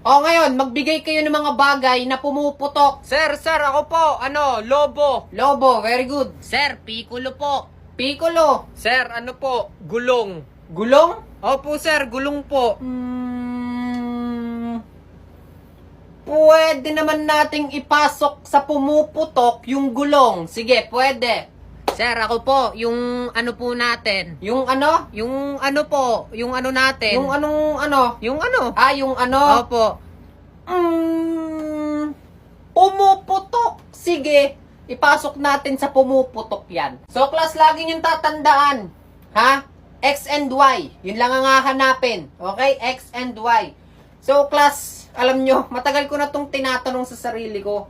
O ngayon, magbigay kayo ng mga bagay na pumuputok. Sir, ako po, lobo. Lobo, very good. Sir, Piccolo po. Piccolo. Sir, po, gulong. Gulong? Opo, sir, gulong po. Pwede naman nating ipasok sa pumuputok yung gulong. Sige, pwede. Sir, ako po, yung ano po natin. Yung ano? Yung ano po, yung ano natin. Yung anong ano? Yung ano? Yung ano? Opo. Pumuputok. Sige, ipasok natin sa pumuputok yan. So, class, lagi niyong tatandaan. Ha? X and Y. Yun lang ang hahanapin. Okay? X and Y. So, class, alam nyo, matagal ko na itong tinatanong sa sarili ko.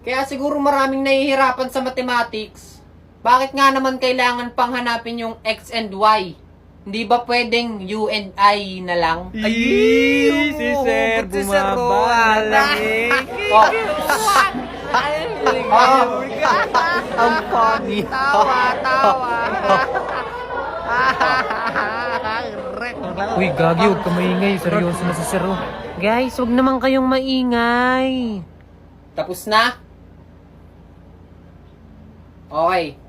Kaya siguro maraming nahihirapan sa mathematics. Bakit nga naman kailangan pang hanapin yung X and Y? Hindi ba pwedeng U and I na lang? Ay, si sir, bumaba lang eh. Ang funny. Tawa. Uy, gagi, huwag ka maingay. Seryoso na si sir. Guys, wag naman kayong maingay. Tapos na? Okay.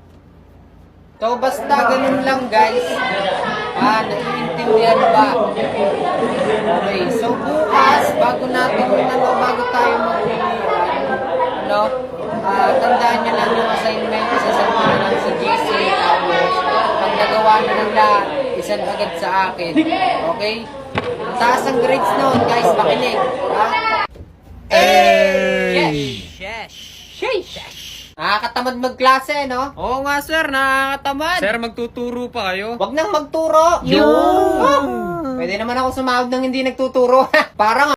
So, basta ganun lang, guys. Naiintindihan ba? Okay. So, bukas, bago tayo mag-uwian, tandaan nyo lang yung assignment. Isasend ko na lang sa GC. Pag nagawa na ng lahat, isend agad sa akin. Okay? Taas ang grades noon, guys. Makinig. Ha? Shesh. Sheesh! Nakakatamad magklase, no? Oo nga, sir, nakakatamad. Sir, magtuturo pa kayo? Wag nang magturo. Yung. Pwede naman ako sumahod ng hindi nagtuturo. Parang